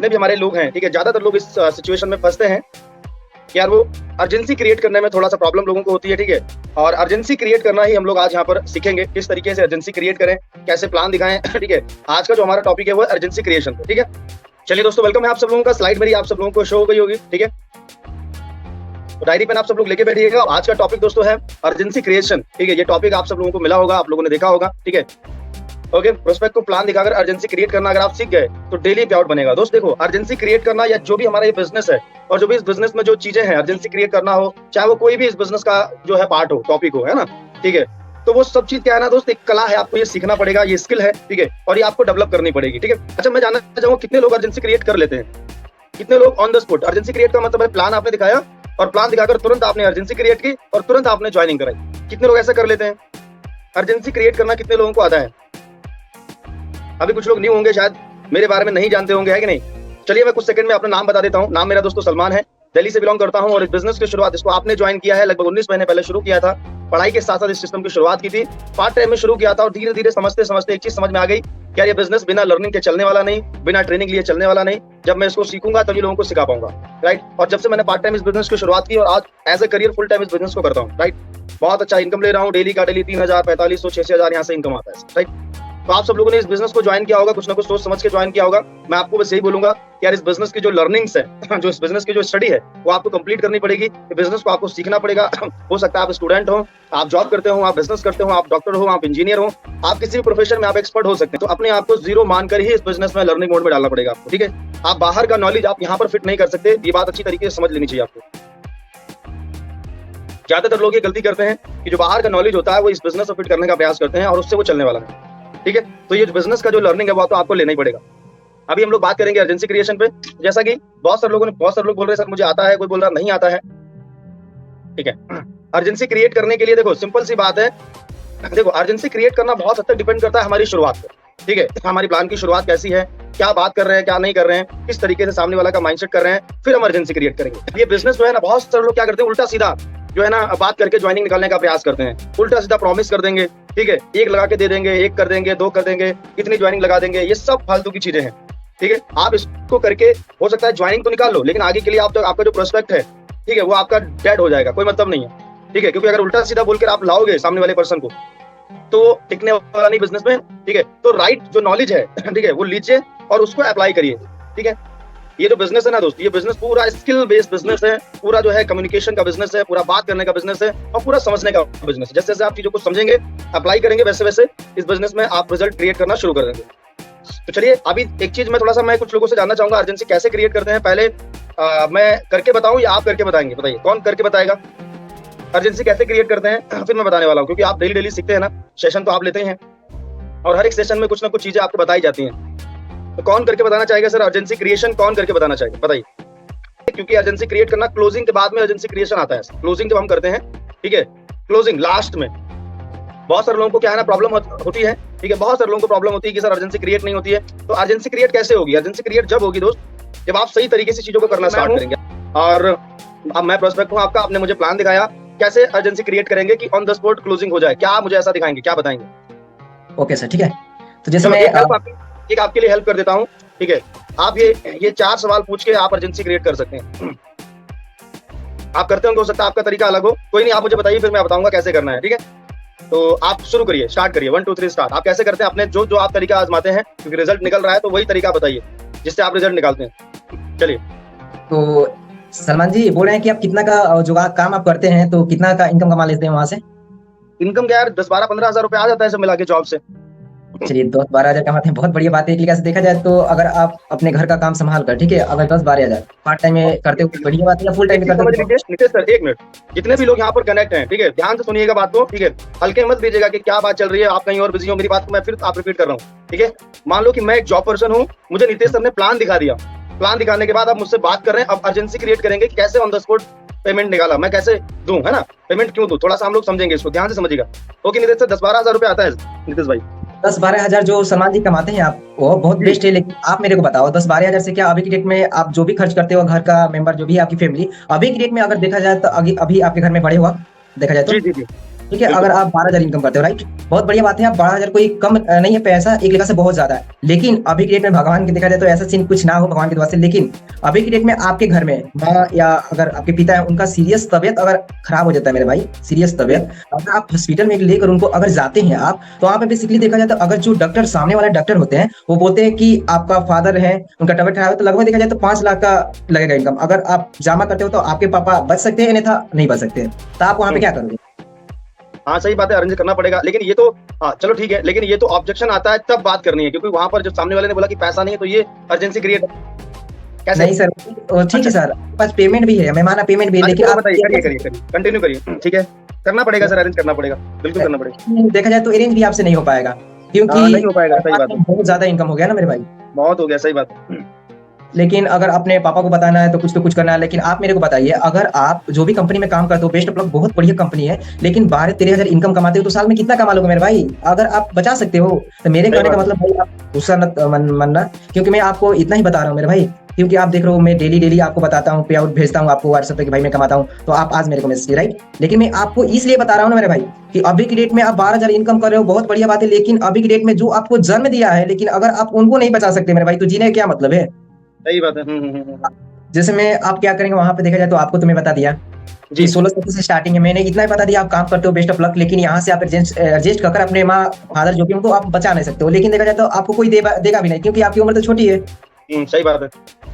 जितने भी हमारे लोग हैं, ठीक है, ज्यादातर लोग इस सिचुएशन में फंसते हैं कि यार वो अर्जेंसी क्रिएट करने में थोड़ा सा प्रॉब्लम लोगों को होती है, ठीक है। और अर्जेंसी क्रिएट करना ही हम लोग आज यहाँ पर सीखेंगे, किस तरीके से अर्जेंसी क्रिएट करें, कैसे प्लान दिखाएं, ठीक है। आज का जो हमारा टॉपिक है वो अर्जेंसी क्रिएशन, ठीक है। चलिए दोस्तों, वेलकम है आप सब लोगों का। स्लाइड मेरी आप सब लोगों को शो हो गई होगी, ठीक है। तो डायरी पेन आप सब लोग लेके बैठिएगा। आज का टॉपिक दोस्तों है अर्जेंसी क्रिएशन, ठीक है। ये टॉपिक आप सब लोगों को मिला होगा, आप लोगों ने देखा होगा, ठीक है। ओके, प्रोस्पेक्ट को प्लान दिखाकर अर्जेंसी क्रिएट करना अगर आप सीख गए तो डेली पे आउट बनेगा। दोस्त देखो, अर्जेंसी क्रिएट करना या जो भी हमारा ये बिजनेस है और जो भी इस बिजनेस में जो चीजें हैं, अर्जेंसी क्रिएट करना हो, चाहे वो कोई भी इस बिजनेस का जो है पार्ट हो, टॉपिक हो, है ना, ठीक है। तो वो सब चीज क्या है ना दोस्त, एक कला है, आपको ये सीखना पड़ेगा, ये स्किल है, ठीक है। और ये आपको डेवलप करनी पड़ेगी, ठीक है। अच्छा, मैं जानना चाहूंगा कितने लोग अर्जेंसी क्रिएट कर लेते हैं, कितने लोग on the spot. Urgency create का मतलब है प्लान आपने दिखाया और प्लान दिखाकर तुरंत आपने अर्जेंसी क्रिएट की और तुरंत आपने ज्वाइनिंग कराई। कितने लोग ऐसा कर लेते हैं? अर्जेंसी क्रिएट करना कितने लोगों को आता है? अभी कुछ लोग न्यू होंगे, शायद मेरे बारे में नहीं जानते होंगे, है कि नहीं। चलिए मैं कुछ सेकंड में अपना नाम बता देता हूँ। नाम मेरा दोस्तों सलमान है, दिल्ली से बिलोंग करता हूँ और इस बिजनेस की शुरुआत इसको आपने ज्वाइन किया है लगभग 19 महीने पहले शुरू किया था। पढ़ाई के साथ साथ इस सिस्टम की शुरुआत की थी, पार्ट टाइम में शुरू किया था और धीरे धीरे समझते समझते एक चीज समझ में आ गई, क्या ये बिजनेस बिना लर्निंग के चलने वाला नहीं, बिना ट्रेनिंग लिए चलने वाला नहीं। जब मैं इसको सीखूंगा तभी लोगों को सिखा पाऊंगा, राइट। और जब से मैंने पार्ट टाइम इस बिजनेस की शुरुआत की और आज as a career full time इस बिजनेस को करता हूँ, राइट। बहुत अच्छा इनकम ले रहा हूँ, डेली का डेली 3000, 4500, 6000 यहाँ से इनकम आता है, राइट। तो आप सब लोगों ने इस बिजनेस को ज्वाइन किया होगा, कुछ ना कुछ सोच समझ के ज्वाइन किया होगा। मैं आपको बस यही बोलूंगा कि यार इस बिजनेस की जो लर्निंग्स है, जो इस बिजनेस की जो स्टडी है, वो आपको कंप्लीट करनी पड़ेगी। बिजनेस को आपको सीखना पड़ेगा। हो सकता है आप स्टूडेंट हो, आप जॉब करते हो, आप बिजनेस करते हो, आप डॉक्टर हो, आप इंजीनियर हो, आप किसी भी प्रोफेशन में आप एक्सपर्ट हो सकते हैं। तो अपने आप को जीरो मानकर ही इस बिजनेस में लर्निंग मोड में डालना पड़ेगा आपको, ठीक है। आप बाहर का नॉलेज आप यहाँ पर फिट नहीं कर सकते, ये बात अच्छी तरीके से समझ लेनी चाहिए आपको। ज्यादातर लोग ये गलती करते हैं कि जो बाहर का नॉलेज होता है वो इस बिजनेस में फिट करने का प्रयास करते हैं और उससे वो चलने वाला नहीं, ठीक है। तो ये बिजनेस का जो लर्निंग है वो तो आपको लेना ही पड़ेगा। अभी हम लोग बात करेंगे अर्जेंसी क्रिएशन पे। जैसा कि बहुत सारे लोग बोल रहे हैं सर मुझे आता है, कोई बोल रहा नहीं आता है, ठीक है। अर्जेंसी क्रिएट करने के लिए देखो सिंपल सी बात है, देखो अर्जेंसी क्रिएट करना बहुत हद तक डिपेंड करता है हमारी शुरुआत पे, ठीक है। हमारी प्लान की शुरुआत कैसी है, क्या बात कर रहे हैं, क्या नहीं कर रहे हैं, किस तरीके से सामने वाला का माइंडसेट कर रहे हैं, फिर हम अर्जेंसी क्रिएट करेंगे। ये बिजनेस जो है ना, बहुत सारे लोग क्या करते हैं, उल्टा सीधा जो है ना बात करके ज्वाइनिंग निकालने का प्रयास करते हैं। उल्टा सीधा प्रॉमिस कर देंगे, ठीक है, एक लगा के दे देंगे, एक कर देंगे, दो कर देंगे, इतनी ज्वाइनिंग लगा देंगे, ये सब फालतू की चीजें हैं, ठीक है। आप इसको करके हो सकता है ज्वाइनिंग तो निकाल लो, लेकिन आगे के लिए आपका जो प्रोस्पेक्ट है, ठीक है, वो आपका डेड हो जाएगा, कोई मतलब नहीं है, ठीक है। क्योंकि अगर उल्टा सीधा बोलकर आप लाओगे सामने वाले पर्सन को तो टिकने वाला नहीं बिजनेस में, ठीक है। तो राइट जो नॉलेज है, ठीक है, वो लीजिए और उसको अप्लाई करिए, ठीक है। ये जो बिजनेस है ना दोस्त, ये बिजनेस पूरा स्किल बेस्ड बिजनेस है, पूरा जो है कम्युनिकेशन का बिजनेस है, पूरा बात करने का बिजनेस है और पूरा समझने का बिजनेस है। जैसे जैसे आप चीजों को समझेंगे, अप्लाई करेंगे, वैसे वैसे इस बिजनेस में आप रिजल्ट क्रिएट करना शुरू कर देंगे। तो चलिए अभी एक चीज मैं कुछ लोगों से जानना चाहूंगा, अर्जेंसी कैसे क्रिएट करते हैं। पहले मैं करके बताऊं या आप करके बताएंगे? बताइए कौन करके बताएगा अर्जेंसी कैसे क्रिएट करते हैं, फिर मैं बताने वाला हूँ। क्योंकि आप डेली डेली सीखते हैं ना, सेशन तो आप लेते हैं और हर एक सेशन में कुछ ना कुछ चीजें आपको बताई जाती हैं। तो कौन करके बताना चाहेगा सर अर्जेंसी क्रिएशन, कौन करके बताना चाहेगा? बताइए। क्योंकि अर्जेंसी क्रिएट करना क्लोजिंग के बाद में अर्जेंसी क्रिएशन आता है। क्लोजिंग जब हम करते हैं, ठीक है, क्लोजिंग लास्ट में बहुत सारे लोगों को क्या है ना प्रॉब्लम होती है, ठीक है। बहुत सारे लोगों को प्रॉब्लम होती है कि सर अर्जेंसी क्रिएट नहीं होती है। तो अर्जेंसी क्रिएट कैसे होगी? अर्जेंसी क्रिएट जब होगी दोस्त, जब आप सही तरीके से चीजों को करना स्टार्ट करेंगे। और अब मैं प्रोस्पेक्ट हूँ आपका, आपने मुझे प्लान दिखाया कैसे अर्जेंसी क्रिएट करेंगे कि ऑन द स्पॉट क्लोजिंग हो जाए। क्या आप मुझे ऐसा दिखाएंगे, क्या बताएंगे? ओके सर, ठीक है। तो जैसे मैं एक आपके लिए हेल्प कर देता हूँ, ठीक है। आप ये 4 सवाल पूछ के आप अर्जेंसी क्रिएट कर सकते हैं। आप करते होंगे, हो सकता है आपका तरीका अलग हो, कोई नहीं, आप मुझे बताइए, फिर मैं बताऊंगा कैसे करना है, ठीक है। तो आप शुरू करिए, स्टार्ट करिए, 1 2 3 स्टार्ट। आप कैसे करते हैं अपने जो आप तरीका आजमाते हैं, क्योंकि रिजल्ट निकल रहा है तो वही तरीका बताइए जिससे आप रिजल्ट निकालते हैं। चलिए। तो सलमान जी बोल रहे हैं कि आप कितना का जो काम आप करते हैं, तो कितना का इनकम कमा लेते हैं वहां से? इनकम क्या यार, 10 12 15 हजार रुपए आ जाता है सब मिला के जॉब से। चलिए 10-12 हजार कमाते हैं, बहुत बढ़िया बात है। एक लिहाज से देखा जाए तो अगर आप अपने घर का काम संभाल कर, ठीक है, अगर 10-12 हजार पार्ट टाइम में करते हो बढ़िया बात है, या फुल टाइम में करते हो? नीतीश सर एक मिनट, जितने भी लोग यहाँ पर कनेक्ट हैं, ठीक है, ध्यान से सुनिएगा बात को, ठीक है। हल्के मत लीजिएगा कि क्या बात चल रही है, आप कहीं और बिजी हो। मेरी बात को मैं फिर आप रिपीट कर रहा हूँ, ठीक है। मान लो कि मैं एक जॉब पर्सन हूँ, मुझे नीतीश सर ने प्लान दिखा दिया, प्लान दिखाने के बाद आप मुझसे बात कर रहे हैं, अब अर्जेंसी क्रिएट करेंगे कि कैसे ऑन द स्पॉट पेमेंट निकाला, मैं कैसे दूं, है ना, पेमेंट क्यों दूं, थोड़ा सा हम लोग समझेंगे इसको, ध्यान से समझिएगा। ओके नीतीश सर, 10-12 हजार रुपए आता है नीतीश भाई? 10-12 हजार जो सलमान जी कमाते हैं आप, वो बहुत बेस्ट है। लेकिन आप मेरे को बताओ 10-12 हजार से क्या अभी की डेट में आप जो भी खर्च करते हो, घर का मेंबर जो भी है आपकी फैमिली, अभी की डेट में अगर देखा जाए तो अभी आपके घर में बड़े हुआ देखा जाए तो? जी जी जी ठीक है, बिल्कुल। अगर आप 12,000 इनकम करते हो, राइट, बहुत बढ़िया बात है। आप 12,000 कोई कम नहीं है पैसा, एक लिखा से बहुत ज्यादा है। लेकिन अभी की डेट में भगवान की देखा जाए तो ऐसा सीन कुछ ना हो भगवान की दुआ से, लेकिन अभी की डेट में आपके घर में माँ या अगर आपके पिता है, उनका सीरियस तबियत अगर खराब हो जाता है मेरे भाई, सीरियस तबियत, अगर आप हॉस्पिटल में लेकर उनको अगर जाते हैं आप, तो वहाँ पे बेसिकली देखा जाए तो अगर जो डॉक्टर सामने वाले डॉक्टर होते हैं वो बोलते हैं कि आपका फादर है, उनका तबियत खराब है, तो लगभग देखा जाए तो 5 लाख का लगेगा इनकम। अगर आप जमा करते हो तो आपके पापा बच सकते हैं, अन्यथा नहीं बच सकते। तो आप वहाँ पे क्या करोगे? हाँ सही बात है, अरेंज करना पड़ेगा। लेकिन ये तो हाँ चलो ठीक है, लेकिन ये तो ऑब्जेक्शन आता है तब बात करनी है, क्योंकि वहां पर जब सामने वाले ने बोला कि पैसा नहीं है तो ये अर्जेंसी क्रिएट कैसे? नहीं सर, ठीक है अच्छा, सर, आपके पास पेमेंट भी है, मैं माना पेमेंट भी है, अच्छा लेकिन चलो आप बताइए, करिए करिए करिए, कंटिन्यू करिए। ठीक है, करना पड़ेगा सर, अरेंज करना पड़ेगा, बिल्कुल करना पड़ेगा। देखा जाए तो अरेंज भी आपसे नहीं हो पाएगा, क्योंकि हाँ नहीं हो पाएगा, सही बात है, बहुत ज्यादा इनकम हो गया ना मेरे भाई। बहुत हो गया, सही बात है। लेकिन अगर अपने पापा को बताना है तो कुछ करना है। लेकिन आप मेरे को बताइए, अगर आप जो भी कंपनी में काम करते हो, बेस्ट ऑफ लक, बहुत बढ़िया कंपनी है, लेकिन 12-13 हजार इनकम कमाते हो तो साल में कितना कमा लोगे मेरे भाई? अगर आप बचा सकते हो तो मेरे सही कहने का बात है। मतलब भाई आप गुस्सा मत मानना, क्योंकि मैं आपको इतना ही बता रहा हूँ मेरे भाई, क्योंकि आप देख रहे हो मैं डेली डेली आपको बताता हूँ, पे आउट भेजता हूँ आपको व्हाट्सएप पे कि भाई मैं कमाता हूँ, तो आप आज मेरे को मैसेज, राइट। लेकिन मैं आपको इसलिए बता रहा हूँ ना मेरे भाई कि अभी की डेट में आप 12,000 इनकम कर रहे हो, बहुत बढ़िया बात है, लेकिन अभी की डेट में जो आपको जन्म दिया है, लेकिन अगर आप उनको नहीं बचा सकते मेरे भाई, तो जीने का क्या मतलब है? सही बात है। जैसे मैं आप क्या करेंगे वहां पे देखा जाए तो आपको तो मैं बता दिया जी। कि 16 से स्टार्टिंग है, मैंने इतना ही बता दिया, आप काम करते हो, बेस्ट ऑफ लक। लेकिन यहाँ से आप एडजस्ट कर अपने माँ फादर जो कि उनको आप बचा नहीं सकते हो, लेकिन देखा जाए तो आपको कोई देगा भी नहीं, क्योंकि आपकी उम्र तो छोटी है। सही बात है।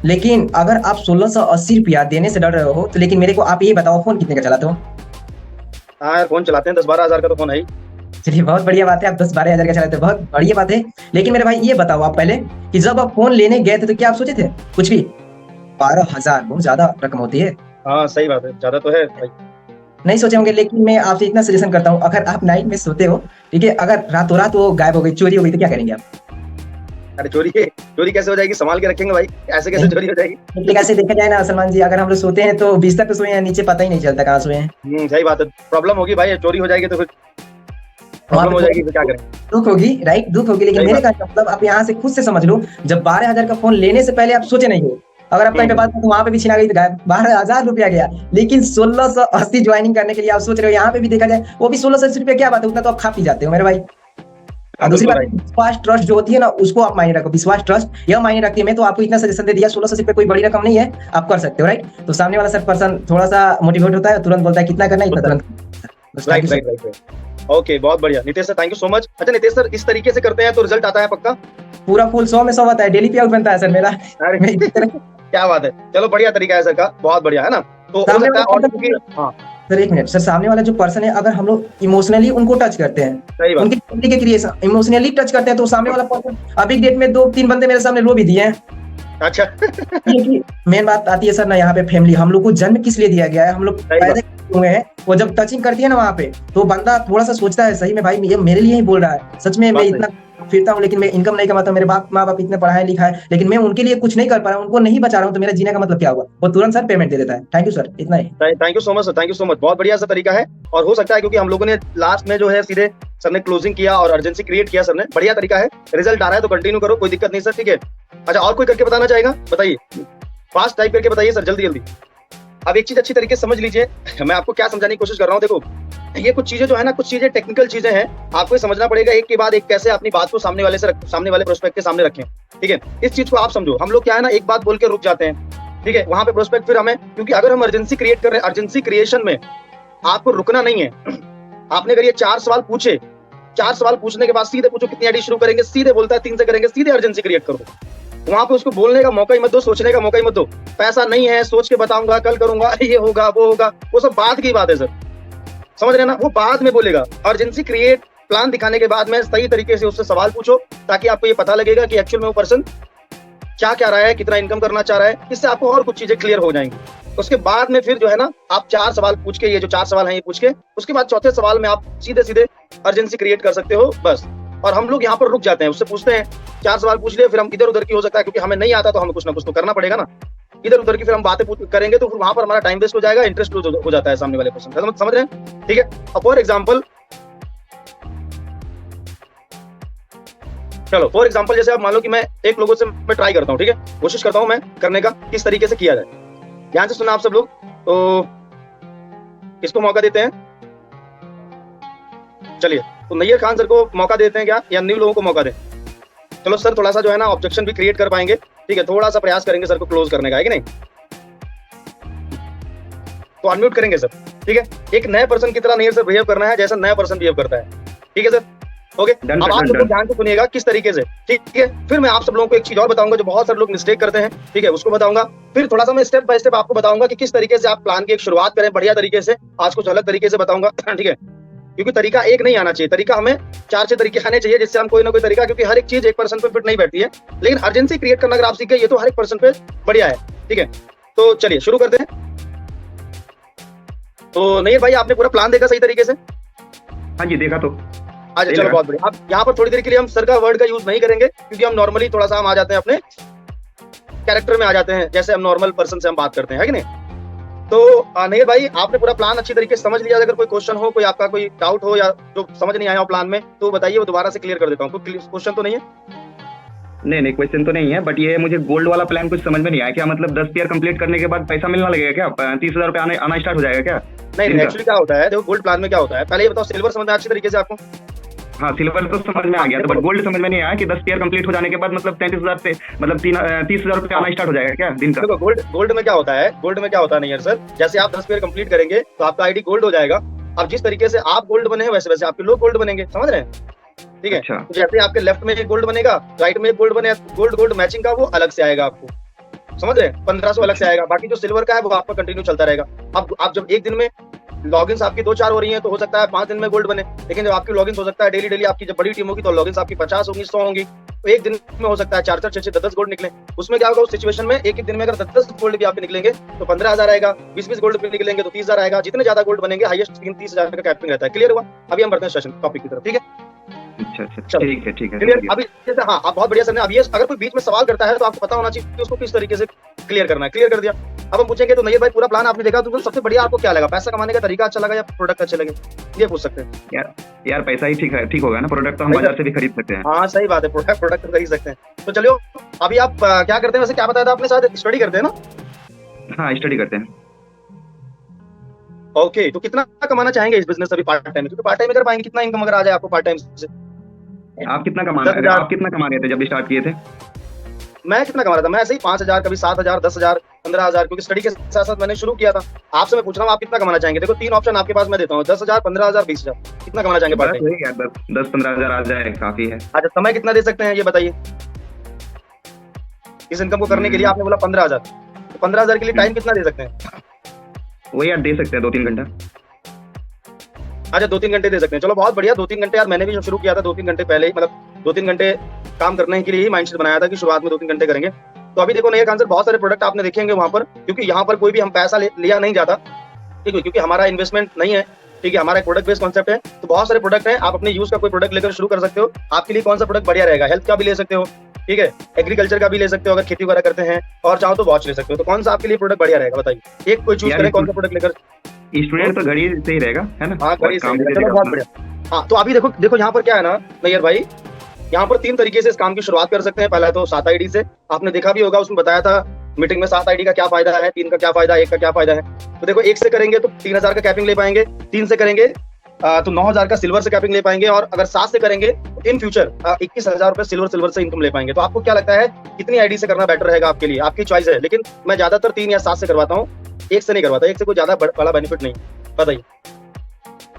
लेकिन अगर आप 1680 रुपया देने से डर रहे हो, तो लेकिन मेरे को आप ये बताओ, फोन कितने का चलाते हो? हाँ यार, फोन चलाते हैं, 10-12 हजार का तो फोन है ही। चलिए बहुत बढ़िया बात है, आप 10-12 हजार का चलाते हो, बहुत बढ़िया बात है। लेकिन मेरे भाई ये बताओ आप पहले कि जब आप फोन लेने गए थे तो क्या आप सोचे थे कुछ भी? 12,000 बहुत ज्यादा रकम होती है, हाँ सही बात है, ज्यादा तो है भाई। नहीं सोचे होंगे। लेकिन मैं आपसे इतना सजेशन करता हूँ, अगर आप नाइट में सोते हो, ठीक है, अगर रातों रात वो गायब हो गई, चोरी हो गई, तो क्या करेंगे आप? अरे चोरी चोरी कैसे हो जाएगी, संभाल के रखेंगे भाई, ऐसे कैसे चोरी हो जाएगी? लेकिन ऐसे देखा जाए ना सलमान जी, अगर हम लोग सोते हैं तो बिस्तर पे सोए हैं, नीचे पता ही नहीं चलता कहाँ सोए हैं। सही बात है, प्रॉब्लम होगी भाई, चोरी हो जाएगी तो फिर वहां प्रॉब्लम पे हो जाएगी, थोड़ा तो क्या करें? दुख होगी, राइट, दुख होगी। लेकिन सही मेरे बात। कहने का मतलब आप यहाँ से खुद से समझ लो, जब 12,000 का फोन लेने से पहले आप सोचे नहीं हो, अगर आप कहीं पे बात तो वहां पे भी छिना गई तो गायब, 12,000 रुपया गया। लेकिन 1680 ज्वाइनिंग करने के लिए आप सोच रहे हो, यहाँ पे भी देखा जाए वो भी 1680 रुपया, क्या बात है, उतना तो आप खा पी जाते हो मेरे भाई। और हाँ दूसरी बिल्कुल बात, भाई। विश्वास ट्रस्ट जो होती है ना, उसको आप मायने रखो, विश्वास ट्रस्ट यह मायने रखती है। मैं तो आपको इतना सजेशन दे दिया, 1680 कोई बड़ी रकम नहीं है, आप कर सकते हो, राइट। तो सामने वाला सर पर्सन थोड़ा सा मोटिवेट होता है, तुरंत बोलता है कितना करना है, इतना तुरंत। बस, thank right you right sir. Right. Okay, बहुत बढ़िया Nitesh sir, thank you so much. अच्छा नितेश सर, इस तरीके से करते हैं तो रिजल्ट आता है पक्का? पूरा फुल 100 में 100 आता है, डेली पे आउट बनता है सर मेरा। अरे मैं इसी तरह क्या बात है, चलो बढ़िया तरीका है सर का, बहुत बढ़िया है ना। तो हो सामने सकता है वाला और पर्सन, क्योंकि हाँ सर एक मिनट सर, सामने वाला जो पर्सन है, अगर हम लोग इमोशनली उनको टच करते हैं, सही बात। उनकी फैमिली के क्रिएशन इमोशनली टच करते हैं, तो सामने वाला पर्सन, अभी डेट में 2-3 बंदे मेरे सामने रो भी दिए हैं। अच्छा क्योंकि मेन बात आती है सर ना, यहाँ पे फैमिली, हम लोग को जन्म किस लिए दिया गया है, हम लोग सही पैदा बात। क्यों हुए हैं, वो जब टचिंग करती है ना वहाँ पे, तो बंदा थोड़ा सा सोचता है सही में भाई ये मेरे लिए ही बोल रहा है, सच में मैं बात इतना फिरता हूँ लेकिन मैं इनकम नहीं कमाता, मेरे माँ बाप इतने पढ़ाए लिखा है, लेकिन मैं उनके लिए कुछ नहीं कर पा रहा हूँ, उनको नहीं बचा रहा हूँ, तो मेरा जीने का मतलब क्या हुआ? वो तुरंत सर पेमेंट दे देता है। थैंक यू सर, इतना ही। Thank you so much sir, thank you so much, बहुत बढ़िया सा तरीका है। और हो सकता है क्योंकि हम लोगों ने लास्ट में जो है सीधे सर ने क्लोजिंग किया और अर्जेंसी क्रिएट किया, सर ने बढ़िया तरीका है, रिजल्ट आ रहा है तो कंटिन्यू करो, कोई दिक्कत नहीं सर, ठीक है। अच्छा और कोई करके बताना चाहेगा, बताइए, फास्ट टाइप करके बताइए सर, जल्दी जल्दी। अब एक चीज अच्छी तरीके से समझ लीजिए, मैं आपको क्या समझाने की कोशिश कर रहा हूँ, देखो ये कुछ चीजें जो है ना, कुछ चीजें टेक्निकल चीजें हैं, आपको ये समझना पड़ेगा एक के बाद एक कैसे अपनी बात को सामने वाले से सामने वाले प्रोस्पेक्ट के सामने रखें, ठीक है। इस चीज को आप समझो, हम लोग क्या है ना, एक बात बोल के रुक जाते हैं, ठीक है, वहां पे प्रोस्पेक्ट फिर हमें, क्योंकि अगर हम अर्जेंसी क्रिएट कर रहे हैं, अर्जेंसी क्रिएशन में आपको रुकना नहीं है। आपने अगर ये 4 सवाल पूछे, 4 सवाल पूछने के बाद सीधे पूछो कितनी आईडी शुरू करेंगे, सीधे बोलता है 3 से करेंगे, सीधे अर्जेंसी क्रिएट करो। वहां पे उसको बोलने का मौका ही मत दो, सोचने का मौका ही मत दो। पैसा नहीं है, सोच के बताऊंगा, कल करूंगा, ये होगा वो होगा, वो सब बाद की बात है सर, समझ रहे हैं ना, वो बाद में बोलेगा। अर्जेंसी क्रिएट प्लान दिखाने के बाद में सही तरीके से उससे सवाल पूछो, ताकि आपको ये पता लगेगा कि एक्चुअल में वो पर्सन क्या क्या रहा है, कितना इनकम करना चाह रहा है, इससे आपको और कुछ चीजें क्लियर हो जाएंगी। उसके बाद में फिर जो है ना, आप 4 सवाल पूछ के, ये जो 4 सवाल हैं ये पूछ के, उसके बाद चौथे सवाल में आप सीधे सीधे अर्जेंसी क्रिएट कर सकते हो, बस। और हम लोग यहाँ पर रुक जाते हैं, उससे पूछते हैं 4 सवाल पूछ लिए, फिर हम इधर उधर की हो सकता है, क्योंकि हमें नहीं आता तो हमें कुछ ना कुछ तो करना पड़ेगा ना, इधर उधर की फिर हम बातें करेंगे तो फिर वहां पर हमारा टाइम वेस्ट हो जाएगा, इंटरेस्ट हो जाता है सामने वाले पर्सन का, समझ रहे हैं, ठीक है। अब फॉर एग्जाम्पल, चलो फॉर एग्जाम्पल जैसे आप मान लो कि मैं एक लोगों से मैं ट्राई करता हूँ, ठीक है, कोशिश करता हूँ मैं करने का किस तरीके से किया जाए। ध्यान से सुना आप सब लोग, तो किसको मौका देते हैं? चलिए, तो नैयर खान सर को मौका देते हैं क्या, या न्यू लोगों को मौका दें? चलो सर, थोड़ा सा जो है ना ऑब्जेक्शन भी क्रिएट कर पाएंगे, ठीक है, थोड़ा सा प्रयास करेंगे सर को क्लोज करने का, है कि नहीं? तो अनम्यूट करेंगे सर, ठीक है। एक नए पर्सन की तरह नैयर सर बिहेव करना है जैसा नया पर्सन बिहेव करता है, ठीक है सर? ओके, अब आप सब लोग ध्यान से सुनिएगा किस तरीके से, ठीक है। फिर मैं आप सब लोगों को एक चीज और बताऊंगा जो बहुत सारे लोग मिस्टेक करते हैं, ठीक है, उसको बताऊंगा। फिर थोड़ा सा मैं स्टेप बाय स्टेप आपको बताऊंगा कि किस तरीके से आप प्लान की एक शुरुआत करें बढ़िया तरीके से। आज कुछ अलग तरीके से बताऊंगा, ठीक है, क्योंकि तरीका एक नहीं आना चाहिए, तरीका हमें 4-6 तरीके आने चाहिए, जिससे हम कोई ना कोई तरीका, क्योंकि हर एक चीज एक पर्सन पे फिट नहीं बैठती है, लेकिन अर्जेंसी क्रिएट करना अगर आप सीखे, ये तो हर एक पर्सन पे बढ़िया है, ठीक है। तो चलिए शुरू करते हैं। तो नहीं भाई, आपने पूरा प्लान देखा सही तरीके से? हाँ जी, देखा तो। अच्छा, चलो बहुत बढ़िया। अब यहाँ पर थोड़ी देर के लिए हम सर का वर्ड का यूज नहीं करेंगे, क्योंकि हम नॉर्मली थोड़ा सा हम आ जाते हैं अपने कैरेक्टर में आ जाते हैं, जैसे हम नॉर्मल पर्सन से हम बात करते हैं, है कि नहीं? तो नहीं भाई, आपने पूरा प्लान अच्छी तरीके से समझ लिया। अगर कोई क्वेश्चन हो, कोई आपका कोई डाउट हो या जो समझ नहीं आया हो प्लान में, तो बताइए, वो दोबारा से क्लियर कर देता हूँ। कोई क्वेश्चन तो नहीं है? नहीं, क्वेश्चन तो नहीं है, बट ये मुझे गोल्ड वाला प्लान कुछ समझ में नहीं आया। क्या मतलब 10 ईयर कंप्लीट करने के बाद पैसा मिलना लगेगा क्या? 30,000 रुपये आना स्टार्ट हो जाएगा क्या? नहीं, एक्चुअली क्या होता है, देखो गोल्ड प्लान में क्या होता है, पहले ये बताओ, सिल्वर समझ में अच्छी तरीके से आपको? हाँ, सिल्वर तो समझ में आ गया, तो बट गोल्ड समझ में नहीं आया कि 10 ईयर कंप्लीट हो जाने के बाद मतलब 33,000 से मतलब 30,000 रुपये आना स्टार्ट हो जाएगा क्या दिन का? देखो गोल्ड में क्या होता है, गोल्ड में क्या होता है नहीं सर, जैसे आप 10 ईयर कंप्लीट करेंगे तो आपका आईडी गोल्ड हो जाएगा। अब जिस तरीके से आप गोल्ड बने हैं, वैसे वैसे आपके लोग गोल्ड बनेंगे, समझ रहे हैं? ठीक है। अच्छा। तो जैसे आपके लेफ्ट में एक गोल्ड बनेगा, राइट में एक गोल्ड बने, गोल्ड मैचिंग का वो अलग से आएगा आपको, समझ रहे हैं? 1500 अलग से आएगा। बाकी जो सिल्वर का है वो आपका कंटिन्यू चलता रहेगा। अब आप जब एक दिन में लॉगिन्स आपकी 2-4 हो रही हैं, तो हो सकता है 5 दिन में गोल्ड बने, लेकिन जब आपकी लॉगिन्स हो सकता है डेली आपकी जब बड़ी टीम होगी तो लॉगिन्स आपकी 50 होंगी, 100 होंगी, तो एक दिन में हो सकता है 4-4, 6-6, 10-10 गोल्ड निकले। उसमें क्या होगा, उस सिचुएशन में एक दिन में अगर 10-10 गोल्ड भी आपके निकलेंगे तो 15,000 आएगा, 20-20 गोल्ड भी निकलेंगे तो 30,000 आएगा। जितने ज्यादा गोल्ड बनेंगे, हाईएस्ट 30,000 का कैपिंग रहता है। क्लियर हुआ? अभी हम बढ़ते हैं सेशन टॉपिक की तरफ, ठीक है? अच्छा, ठीक है। क्लियर? अभी जैसे हाँ, आप बहुत बढ़िया सर ने, अब ये अगर कोई बीच में सवाल करता है तो आपको पता होना चाहिए कि उसको किस तरीके से क्लियर करना है। क्लियर कर दिया? अब हम पूछेंगे तो नहीं भाई, पूरा प्लान आपने देखा, तो सबसे बढ़िया आपको क्या लगा? पैसा कमाने का तरीका अच्छा लगा या प्रोडक्ट अच्छे लगे, ये पूछ सकते हैं। यार पैसा ही ठीक होगा ना, प्रोडक्ट तो हम बाजार से भी खरीद सकते हैं। हाँ सही बात है, प्रोडक्ट तो खरीद सकते हैं। तो चलिए, अभी आप क्या करते हैं वैसे, क्या बताया था आपने? शायद स्टडी करते हैं ना? हाँ, स्टडी करते हैं। ओके, तो कितना कमाना चाहेंगे इस बिजनेस अभी पार्ट टाइम में? क्योंकि पार्ट टाइम कर पाएंगे, कितना इनकम अगर आ जाए आपको पार्ट टाइम से? आप कितना कमा रहे थे जब स्टार्ट किए थे? मैं कितना कमा रहा था? मैं ऐसे ही 5,000, कभी 7,000, 10,000, 15,000, क्योंकि स्टडी के साथ साथ मैंने शुरू किया था। आपसे मैं पूछ रहा हूँ, आप कितना कमाना चाहेंगे? देखो 3 ऑप्शन आपके पास मैं देता हूँ, 10,000, 15,000, 20,000। कितना कमाना चाहेंगे पार्ट टाइम? 10-15,000 आ जाए काफी है। अच्छा, समय कितना दे सकते हैं ये बताइए? इस इनकम को करने के लिए आपने बोला 15,000, तो 15,000 के लिए टाइम कितना दे सकते हैं? वही यार दे सकते हैं 2-3 घंटा। अच्छा, 2-3 घंटे दे सकते हैं। चलो बहुत बढ़िया, 2-3 घंटे। यार मैंने भी जो शुरू किया था 2-3 घंटे पहले ही, मतलब 2-3 घंटे काम करने के लिए ही माइंडसेट बनाया था कि शुरुआत में 2-3 घंटे करेंगे। तो अभी देखो नैयर खान सर, बहुत सारे प्रोडक्ट आपने देखेंगे वहां पर, क्योंकि यहाँ पर कोई भी हम पैसा लिया नहीं जाता, ठीक है, क्योंकि हमारा इन्वेस्टमेंट नहीं है, ठीक है, हमारा प्रोडक्ट बेस्ड कॉन्सेप्ट है। तो बहुत सारे प्रोडक्ट हैं, आप अपने यूज का कोई प्रोडक्ट लेकर शुरू कर सकते हो। आपके लिए कौन सा प्रोडक्ट बढ़िया रहेगा? हेल्थ का भी ले सकते हो, ठीक है, एग्रीकल्चर का भी ले सकते हो अगर खेती वगैरह करते हैं, और चाहो तो वॉच ले सकते हो। तो कौन सा आपके लिए प्रोडक्ट बढ़िया रहेगा बताइए? एक कोई चूज करें, कौन सा प्रोडक्ट लेकर। स्टूडेंट तो घड़ी से ही रहेगा, है ना? हाँ, घड़ी से। चलो बहुत बढ़िया। हाँ, तो अभी देखो यहाँ पर क्या है ना नैयर भाई, यहाँ पर 3 तरीके से इस काम की शुरुआत कर सकते हैं। पहला तो 7 आईडी से, आपने देखा भी होगा, उसमें बताया था मीटिंग में 7 आईडी का क्या फायदा है, 3 का क्या फायदा, 1 का क्या फायदा है। तो देखो 1 से करेंगे तो 3,000 का कैपिंग ले पाएंगे, 3 से करेंगे तो 9,000 का सिल्वर से कैपिंग ले पाएंगे, और अगर 7 से करेंगे तो इन फ्यूचर 21,000 रुपए सिल्वर से इनकम ले पाएंगे। तो आपको क्या लगता है कितनी आईडी से करना बेटर रहेगा आपके लिए? आपकी चॉइस है, लेकिन मैं ज्यादातर 3 या 7 से करवाता हूँ, 1 से नहीं करवाता। 1 से कोई ज्यादा बड़ा बेनिफिट नहीं। बताइए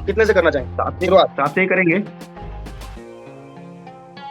कितने से करना चाहेंगे? 7 से करेंगे।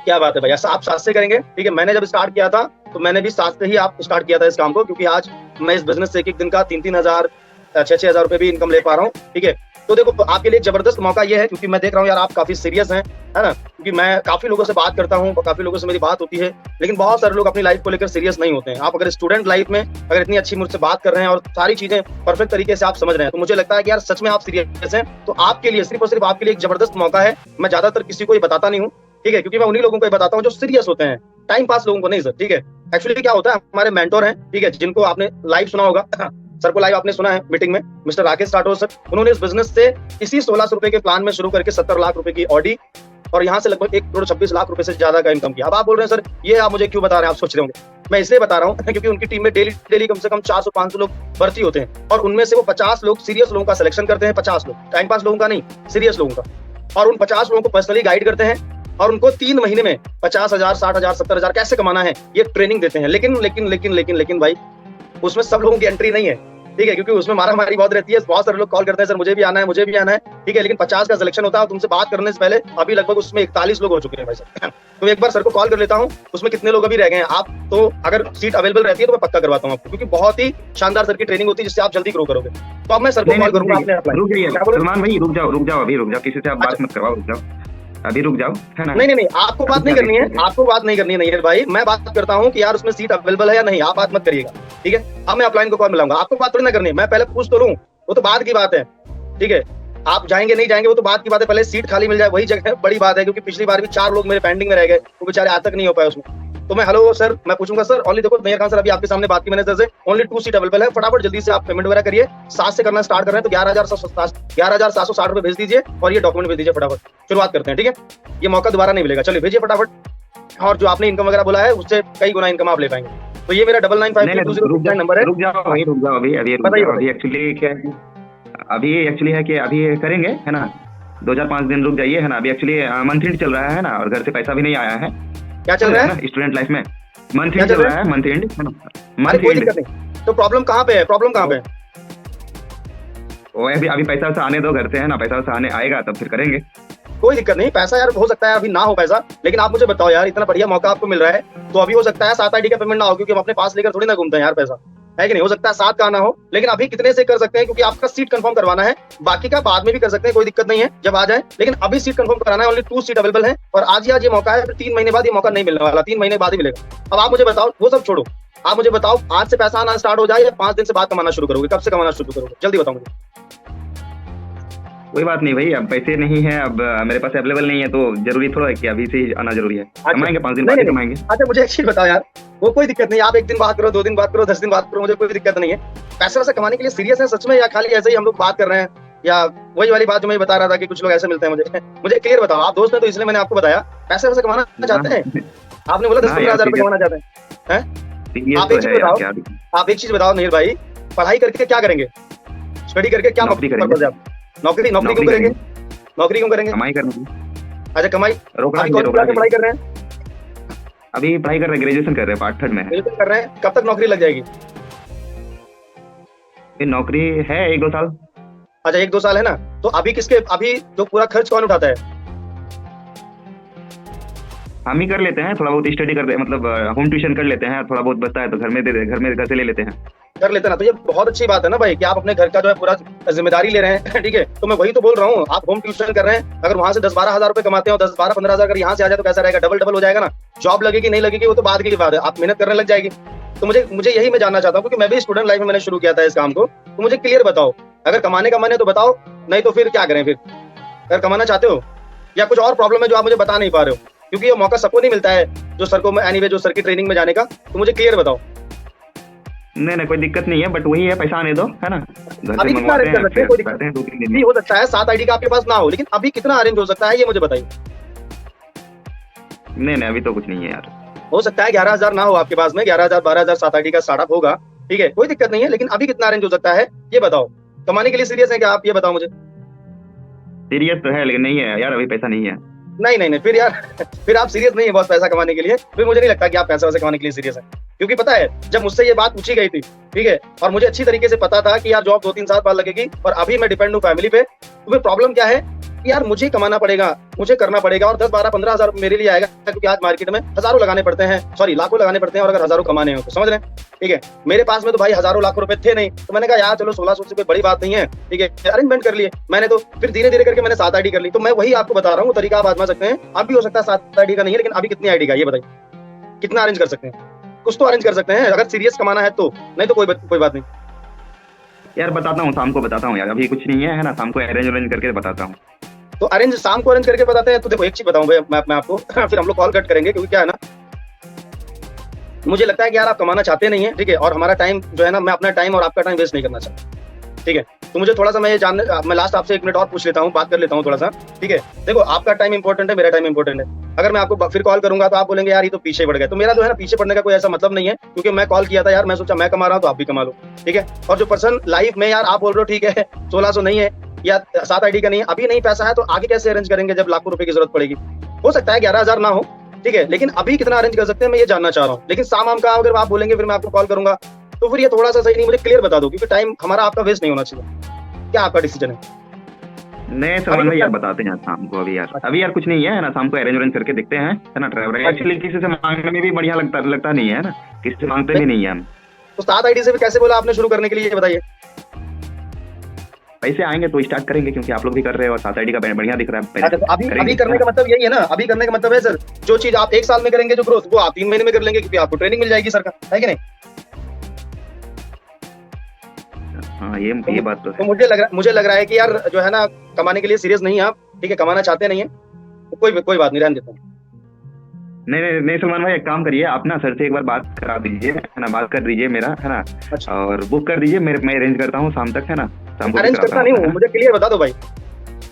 क्या बात है भैया, आप 7 से करेंगे, ठीक है। मैंने जब स्टार्ट किया था तो मैंने भी 7 से ही आप स्टार्ट किया था इस काम को, क्योंकि आज मैं इस बिजनेस से एक दिन का 3-3,000, 6-6,000 रुपए भी इनकम ले पा रहा हूँ, ठीक है। तो देखो आपके लिए एक जबरदस्त मौका ये है, क्योंकि मैं देख रहा हूँ यार आप काफी सीरियस हैं, है ना? क्योंकि मैं काफी लोगों से बात करता हूँ, काफी लोगों से मेरी बात होती है, लेकिन बहुत सारे लोग अपनी लाइफ को लेकर सीरियस नहीं होते हैं। आप अगर स्टूडेंट लाइफ में अगर इतनी अच्छी मुझसे बात कर रहे हैं और सारी चीजें परफेक्ट तरीके से आप समझ रहे हैं, तो मुझे लगता है कि यार सच में आप सीरियस हैं। तो आपके लिए सिर्फ और सिर्फ आपके लिए एक जबरदस्त मौका है। मैं ज्यादातर किसी को ये बताता नहीं हूँ, ठीक है, क्योंकि मैं उन्हीं लोगों को बताता हूँ जो सीरियस होते हैं, टाइम पास लोगों को नहीं सर, ठीक है। एक्चुअली क्या होता है, हमारे मेंटोर हैं, ठीक है, जिनको आपने लाइव सुना होगा, सर को लाइव आपने सुना है मीटिंग में, मिस्टर राकेश राठौर सर। उन्होंने इस बिजनेस से इसी 1,600 रुपए के प्लान में शुरू करके 70 लाख रुपए की ऑडी, और यहाँ से लगभग 1,26 लाख रुपए से ज्यादा का इनकम किया। अब आप बोल रहे हैं सर ये आप मुझे क्यों बता रहे हैं? आप सोच रहे होंगे मैं इसलिए बता रहा हूँ क्योंकि उनकी टीम में डेली कम से कम 400-500 लोग भर्ती होते हैं, और उनमें से वो 50 लोग सीरियस लोगों का सिलेक्शन करते हैं, 50 लोग, टाइम पास लोगों का नहीं, सीरियस लोगों का। और उन 50 लोगों को पर्सनली गाइड करते हैं और उनको 3 महीने में 50,000, 60,000, 70,000 कैसे कमाना है ये ट्रेनिंग देते हैं। लेकिन भाई उसमें सब लोगों की एंट्री नहीं है, ठीक है, क्योंकि उसमें मारामारी बहुत रहती है। बहुत सारे लोग कॉल करते हैं, सर मुझे भी आना है, ठीक है, लेकिन 50 का सिलेक्शन होता है और तुमसे बात करने से पहले अभी लगभग उसमें 41 लोग हो चुके हैं भाई साहब। तो एक बार सर को कॉल कर लेता हूँ, उसमें कितने लोग अभी रह गए हैं आप, तो अगर सीट अवेलेबल रहती है तो मैं पक्का करवाता हूँ आपको, क्योंकि बहुत ही शानदार सर की ट्रेनिंग होती है जिससे आप जल्दी ग्रो करोगे। तो अब मैं सर को कॉल करूंगा, आपने रुक जाइए सलमान भाई, रुक जाओ अभी, रुक जाओ, किसी से आप बात मत करवाओ, रुक जाओ अभी, रुक जाओ, है ना। नहीं, आपको बात नहीं करनी है, आपको बात नहीं करनी है नहीं भाई, मैं बात करता हूँ कि यार उसमें सीट अवेलेबल है या नहीं, आप बात मत करिएगा, ठीक है। अब मैं अपलाइन को कॉल मिलाऊंगा, आपको बात थोड़ी ना करनी है, मैं पहले पूछ तो लूं, वो तो बात की बात है, ठीक है। आप जाएंगे नहीं जाएंगे वो तो बात की बात है, पहले सीट खाली मिल जाए वही जगह बड़ी बात है, क्योंकि पिछली बार भी 4 लोग मेरे पेंडिंग में रह गए, वो बेचारे आज तक नहीं हो पाए उसमें। तो मैं हेलो सर, मैं पूछूंगा सर, ओनली देखो नैयर खान सर अभी आपके सामने बात की मैंने सर से, ओनली 2 सीट अवेलेबल है, फटाफट जल्दी से आप पेमेंट वगैरह करिए, 7 से करना स्टार्ट कर रहे हैं तो 11,760 रुपए भेज दीजिए और ये डॉक्यूमेंट भेज दीजिए, फटाफट शुरुआत करते हैं, ठीक है। ये मौका दोबारा नहीं मिलेगा, चलिए भेजिए फटाफट। और जो आपने इनकम वगैरह बोला है उससे कई गुना इनकम आप ले पाएंगे। तो ये मेरा 995320 नंबर है। रुक जाओ अभी एक्चुअली क्या है, अभी एक्चुअली है कि अभी करेंगे, है ना, 2-4-5 दिन रुक जाइए, है ना। अभी एक्चुअली मंथ एंड चल रहा है ना, और घर से पैसा भी नहीं आया है। क्या चल रहा है स्टूडेंट लाइफ में? मंथ एंड चल रहा है, मंथ एंड, है ना, मंथ कोई एंड। दिक्कत नहीं। तो प्रॉब्लम कहाँ पे है, प्रॉब्लम कहाँ पे है? वो अभी पैसा वैसा आने दो घर से, है ना, पैसा वैसा आने आएगा तब फिर करेंगे। कोई दिक्कत नहीं, पैसा यार हो सकता है अभी ना हो पैसा, लेकिन आप मुझे बताओ यार, इतना बढ़िया मौका आपको मिल रहा है, तो अभी हो सकता है 7 आईडी का पेमेंट ना हो, क्योंकि हम अपने पास लेकर थोड़ी ना घूमते हैं यार, पैसा है कि नहीं, हो सकता है 7 का ना हो, लेकिन अभी कितने से कर सकते हैं, क्योंकि आपका सीट कंफर्म करवाना है, बाकी का बाद में भी कर सकते हैं, कोई दिक्कत नहीं है जब आ जाए, लेकिन अभी सीट कंफर्म कराना है। ओनली 2 सीट अवेलेबल है और आज ही आज ये मौका है, फिर 3 महीने बाद ये मौका नहीं मिलने वाला, 3 महीने बाद ही मिलेगा। अब आप मुझे बताओ, वो सब छोड़ो, आप मुझे बताओ आज से पैसा आना स्टार्ट हो जाए या 5 दिन से बाद कमाना शुरू करोगे, कब से कमाना शुरू करोगे, जल्दी बताओ मुझे। कोई बात नहीं भाई, अब पैसे नहीं है, अब मेरे पास अवेलेबल नहीं है, तो जरूरी थोड़ा है कि अभी से ही आना जरूरी है। कमाएंगे 5 दिन बाद कमाएंगे। अच्छा मुझे एक चीज बताओ यार, वो कोई दिक्कत नहीं, आप 1 दिन बात करो, 2 दिन बात करो, 10 दिन बात करो, मुझे कोई दिक्कत नहीं है। पैसे वैसे कमाने के लिए सीरियस है सच में, या खाली ऐसे ही हम लोग बात कर रहे हैं, या वही वाली बात जो मैं बता रहा था कि कुछ लोग ऐसे मिलते हैं मुझे क्लियर बताओ। आप दोस्त हैं तो इसलिए मैंने आपको बताया, पैसे वैसे कमाना चाहते हैं? आपने बोला 10-15 हजार रुपए कमाना चाहते हैं? आप एक चीज बताओ नील भाई, पढ़ाई करके क्या करेंगे, स्टडी करके क्या नौकरी करेंगे? नौकरी क्यों करेंगे, नौकरी क्यों करेंगे? कमाई करनी। अच्छा कमाई, अभी कौन सी क्लास में पढ़ाई कर रहे हैं? अभी पढ़ाई कर रहे हैं, ग्रेजुएशन कर रहे हैं, पार्ट 3 में ग्रेजुएशन कर रहे हैं। कब तक नौकरी लग जाएगी? नौकरी है 1-2 साल। अच्छा 1-2 साल है ना, तो अभी जो पूरा खर्च कौन उठाता है? हम ही कर लेते हैं, थोड़ा बहुत स्टडी करते हैं, मतलब होम ट्यूशन कर लेते हैं, थोड़ा बहुत बचता है तो घर से ले लेते हैं, कर लेते ना। तो ये बहुत अच्छी बात है ना भाई कि आप अपने घर का जो है पूरा जिम्मेदारी ले रहे हैं, ठीक है। तो मैं वही तो बोल रहा हूँ, आप होम ट्यूशन कर रहे हैं, अगर वहां से 10-12 हजार रुपए कमाते हो, 10-12-15 हजार अगर यहाँ से आ जाए तो कैसा रहेगा, डबल हो जाएगा ना। जॉब लगेगी नहीं लगेगी वो तो बाद की बात है, आप मेहनत करने लग जाएगी। तो मुझे यही मैं जानना चाहता हूँ, क्योंकि मैं भी स्टूडेंट लाइफ में मैंने शुरू किया था इस काम को, तो मुझे क्लियर बताओ, अगर कमाने का मन है तो बताओ, नहीं तो फिर क्या करें? फिर अगर कमाना चाहते हो या कुछ और प्रॉब्लम है जो आप मुझे बता नहीं पा रहे हो, क्योंकि ये मौका सबको नहीं मिलता है जो सर को एनीवे जो सर की ट्रेनिंग में जाने का, तो मुझे क्लियर बताओ। नहीं कोई दिक्कत नहीं है, बट वही है, पैसा आने दो, है ना, घर अभी से कितना अरेंज कर सकते हैं? कोई दिक्कत हैं 2-3 दिन नहीं, हो सकता है 7 आईडी का आपके पास ना हो, लेकिन अभी कितना अरेंज हो सकता है ये मुझे बताइए। नहीं अभी तो कुछ नहीं है यार। हो सकता है 11,000 ना हो आपके पास में, 11,000 12,000 7 आईडी का स्टार्टअप होगा, ठीक है, कोई दिक्कत नहीं है, लेकिन अभी कितना अरेंज हो सकता है ये बताओ। कमाने के लिए सीरियस है क्या आप, ये बताओ मुझे। सीरियस तो है लेकिन नहीं है यार, अभी पैसा नहीं है। नहीं फिर यार फिर आप सीरियस नहीं है बॉस पैसा कमाने के लिए, फिर मुझे नहीं लगता कि आप पैसा वैसे कमाने के लिए सीरियस है। क्योंकि पता है जब मुझसे ये बात पूछी गई थी, ठीक है, और मुझे अच्छी तरीके से पता था कि यार जॉब 2-3 साल बाद लगेगी और अभी मैं डिपेंड हूँ फैमिली पे, तो फिर प्रॉब्लम क्या है कि यार मुझे कमाना पड़ेगा, मुझे करना पड़ेगा, और 10-12-15 हजार मेरे लिए आएगा, क्योंकि आज मार्केट में हजारों लगाने पड़ते हैं, सॉरी लाखों लगाने पड़ते हैं, और अगर हजारों कमाने हो तो समझ रहे हैं, ठीक है। मेरे पास में तो भाई हजारों लाखों रुपए थे नहीं, तो मैंने कहा यार चलो 1600 से कोई बड़ी बात नहीं है, ठीक है, अरेंजमेंट कर लिए मैंने, तो फिर धीरे धीरे करके मैंने 7 आईडी कर ली। तो मैं वही आपको बता रहा हूँ, तरीका आप आजमा सकते हैं। अब भी हो सकता है 7 आईडी का नहीं है, लेकिन अभी कितनी आईडी का ये बताइए, कितना अरेंज कर सकते हैं? कुछ तो अरेंज कर सकते हैं अगर सीरियस कमाना है तो, नहीं तो कोई बात नहीं यार। बताता हूँ, शाम को बताता हूँ यार, अभी कुछ नहीं है ना, शाम को अरेंज करके बताता हूँ। तो अरेंज शाम को अरेंज करके बताते हैं। तो देखो एक चीज बताऊं मैं आपको फिर हम लोग कॉल कट करेंगे, क्योंकि क्या है ना, मुझे लगता है कि यार आप कमाना चाहते नहीं है, ठीक है, और हमारा टाइम जो है ना, मैं अपना टाइम और आपका टाइम वेस्ट नहीं करना चाहता, ठीक है। तो मुझे थोड़ा सा मैं लास्ट आपसे 1 मिनट और पूछ लेता हूँ, बात कर लेता हूँ थोड़ा सा, ठीक है। देखो आपका टाइम इंपॉर्टेंट है, मेरा टाइम इंपॉर्टेंट है। अगर मैं आपको फिर कॉल करूंगा तो आप बोलेंगे यार ये तो पीछे पड़ गए, तो मेरा जो है ना पीछे पड़ने का कोई ऐसा मतलब नहीं है, क्योंकि मैं कॉल किया था यार, मैं सोचा मैं कमा रहा हूँ तो आप भी कमा लो, ठीक है। और जो पर्सन लाइफ में यार आप बोल रहे हो ठीक है 1600 नहीं है, या 7 आईडी का नहीं है, अभी नहीं पैसा है तो आगे कैसे अरेंज करेंगे जब लाखों रुपए की जरूरत पड़ेगी? हो सकता है 11,000 ना हो, ठीक है, लेकिन अभी कितना अरेंज कर सकते हैं मैं ये जानना चाह रहा हूँ। लेकिन शाम का अगर आप बोलेंगे फिर मैं आपको कॉल करूंगा, तो फिर ये थोड़ा सा सही नहीं, मुझे क्लियर बता दो, क्योंकि टाइम हमारा आपका वेस्ट नहीं होना चाहिए। क्या आपका डिसीजन है? नहीं सलमान भाई यार बताते हैं शाम को, अभी यार कुछ नहीं है ना, शाम को अरेंज करके देखते हैं, है ना। ड्राइवर एक्चुअली किसी से मांगने में भी बढ़िया लगता नहीं है ना, किसी से मांगते भी नहीं है हम। तो 7 आईडी से भी कैसे बोला आपने शुरू करने के लिए, ये बताइए। पैसे आएंगे तो स्टार्ट करेंगे, क्योंकि आप लोग भी कर रहे हो और 7 आईडी का बढ़िया दिख रहा है। अच्छा, तो अभी करने का मतलब यही है ना, अभी करने का मतलब है सर, जो चीज आप 1 साल में करेंगे जो ग्रोथ, वो आप 3 महीने में कर लेंगे, क्योंकि आपको ट्रेनिंग मिल जाएगी सर का, है कि नहीं? हाँ ये बात तो मुझे लग रहा है कि यार जो है ना, कमाने के लिए सीरियस नहीं है आप, ठीक है, कमाना चाहते नहीं है, तो कोई बात नहीं, रहने देता हूँ। नहीं सलमान भाई, एक काम करिए, आप ना सर से एक बार बात करा दीजिए, है ना, बात कर दीजिए मेरा, है ना। अच्छा। और बुक कर दीजिए, मैं अरेंज करता हूँ शाम तक, है ना। अरेंज करता नहीं हूँ, मुझे क्लियर बता दो भाई,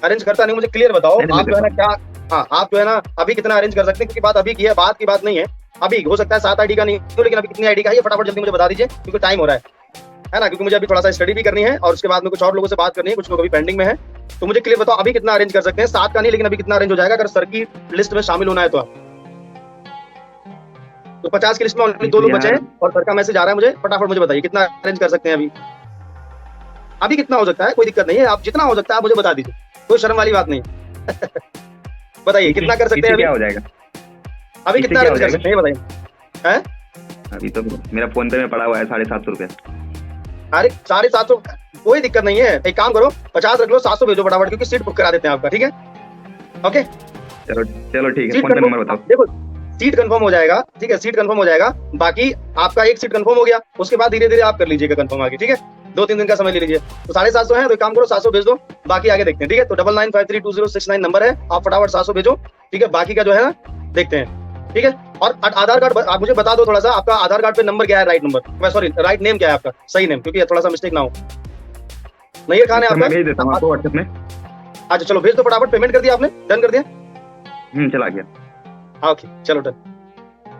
अरेंज करता नहीं, मुझे क्लियर बताओ आप जो है ना क्या, हाँ आप जो है ना अभी कितना अरेंज कर सकते हैं, क्योंकि बात अभी की है, बात की बात नहीं है। अभी हो सकता है 7 आईडी का नहीं हो, लेकिन अभी कितनी आईडी का है ये फटाफट जल्दी मुझे बता दीजिए, क्योंकि टाइम हो रहा है ना, क्योंकि मुझे अभी थोड़ा सा स्टडी भी करनी है और उसके बाद में कुछ और लोगों से बात करनी है, कुछ लोग अभी पेंडिंग में है। तो मुझे क्लियर बताओ अभी कितना अरेंज कर सकते हैं, 7 का नहीं, लेकिन अभी कितना अरेंज हो जाएगा अगर सर की लिस्ट में शामिल होना है तो। आप तो 50 की लिस्ट में ऑलरेडी 2 लोग बचे हैं और सर का मैसेज आ रहा है मुझे, फटाफट मुझे बताइए कितना अरेंज कर सकते हैं अभी कितना हो सकता है, कोई दिक्कत नहीं है, आप जितना हो सकता है आप मुझे बता दीजिए, कोई शर्म वाली बात नहीं। बताइए कितना कर सकते हैं, क्या हो जाएगा अभी कितना अरेंज कर सकते हैं बताइए। हैं अभी तो मेरा फोन पे में पड़ा हुआ है 750 रुपए। अरे 750, कोई दिक्कत नहीं है, एक काम करो 50 रख लो, 700 भेजो फटाफट, क्योंकि सीट बुक करा देते हैं आपका, ठीक है? ओके चलो ठीक है, फोन पे नंबर बताओ। देखो सीट कंफर्म हो जाएगा, ठीक है, सीट कंफर्म हो जाएगा, बाकी आपका एक सीट कंफर्म हो गया, उसके बाद धीरे धीरे आप कर लीजिएगा कंफर्म आगे, ठीक है? 2-3 दिन का समय ले लीजिए। तो 750 है, तो एक काम करो 700 भेज दो, बाकी आगे देखते हैं, ठीक है? तो 99532069 नंबर है, आप फटाफट 700 भेजो, ठीक है? बाकी का जो है ना देखते हैं, ठीक है? और आधार कार्ड आप मुझे बता दो थोड़ा सा, आपका आधार कार्ड पे नंबर क्या है, right number, sorry write name क्या है आपका, सही नेम, क्योंकि थोड़ा सा मिस्टेक ना हो। नैयर खान है आपका? भेज देता हूं आपको व्हाट्सएप में। अच्छा चलो भेज दो फटाफट, पेमेंट कर दिया आपने, डन कर दिया? चला गया। ओके चलो डन।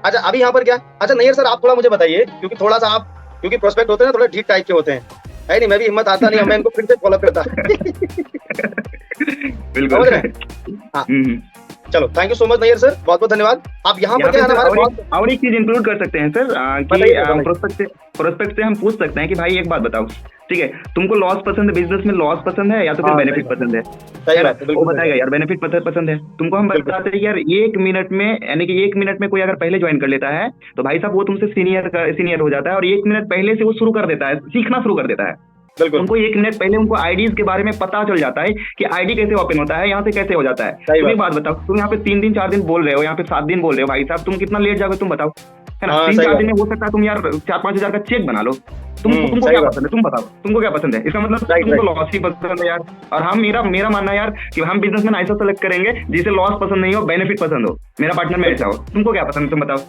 अच्छा अभी यहाँ पर क्या, अच्छा नैयर सर आप थोड़ा मुझे बताइए, क्योंकि थोड़ा सा आप, क्योंकि प्रोस्पेक्ट होते हैं ना थोड़े ढीठ टाइप के होते हैं, है नहीं, मैं भी हिम्मत आता नहीं, मैं इनको फिर से फॉलो करता। बिल्कुल। हाँ चलो thank you so much Nayyar sir, बहुत बहुत धन्यवाद। आप यहाँ पर क्या है ना, और एक चीज इंक्लूड कर सकते हैं सर, कि प्रोस्पेक्ट से हम पूछ सकते हैं कि भाई एक बात बताओ, ठीक है, तुमको लॉस पसंद है, बिजनेस में लॉस पसंद है या तो फिर बेनिफिट पसंद है? वो बताएगा यार बेनिफिट पसंद है तुमको, हम बताते हैं यार 1 मिनट में, यानी कि 1 मिनट में कोई अगर पहले ज्वाइन कर लेता है तो भाई साहब वो तुमसे सीनियर हो जाता है, और 1 मिनट पहले से वो शुरू कर देता है, सीखना शुरू कर देता है। उनको 1 मिनट पहले उनको आईडीज के बारे में पता चल जाता है कि आईडी कैसे ओपन होता है, यहाँ से कैसे हो जाता है। तुम एक बात बताओ, तुम यहाँ पे 3 दिन 4 दिन बोल रहे हो, यहाँ पे 7 दिन बोल रहे हो, भाई साहब तुम कितना लेट जाओगे तुम बताओ, है ना? 3-4 दिन में हो सकता है तुम यार 4-5 हजार का चेक बना लो। तुमको क्या पसंद है, तुम बताओ तुमको क्या पसंद है, इसका मतलब तुमको लॉस ही पसंद है यार। और हम मेरा मानना है यार कि हम बिजनेसमैन ऐसा सेलेक्ट करेंगे जिसे लॉस पसंद नहीं हो, बेनिफिट पसंद हो, मेरा पार्टनर में ऐसा हो। तुमको क्या पसंद है तुम बताओ।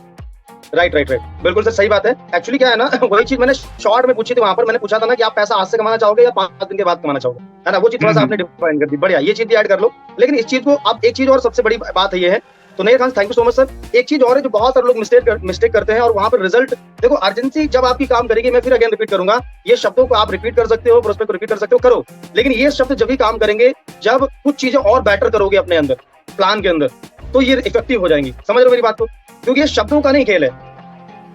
राइट बिल्कुल सर सही बात है। एक्चुअली क्या है ना, वही चीज मैंने शॉर्ट में पूछी थी, वहां पर मैंने पूछा था ना कि आप पैसा आज से कमाना चाहोगे या 5 दिन के बाद कमाना चाहोगे, है ना? वो चीज थोड़ा सा आपने डिफाइन कर दी, बढ़िया, ये चीज भी ऐड कर लो। लेकिन इस चीज को अब एक चीज और सबसे बड़ी बात है ये है, तो Nayyar Khan thank you so much sir. एक चीज और है जो बहुत सारे लोग मिस्टेक करते हैं, और वहां पर रिजल्ट देखो, अर्जेंसी जब आपकी काम करेगी, मैं फिर अगेन रिपीट करूंगा, ये शब्दों को आप रिपीट कर सकते हो, प्रोस्पेक्ट को रिपीट कर सकते हो, करो, लेकिन ये शब्द जब भी काम करेंगे जब कुछ चीजें और बेटर करोगे अपने अंदर, प्लान के अंदर, तो ये इफेक्टिव हो जाएंगी। समझ रहे हो मेरी बात को? क्योंकि ये शब्दों का नहीं खेल है,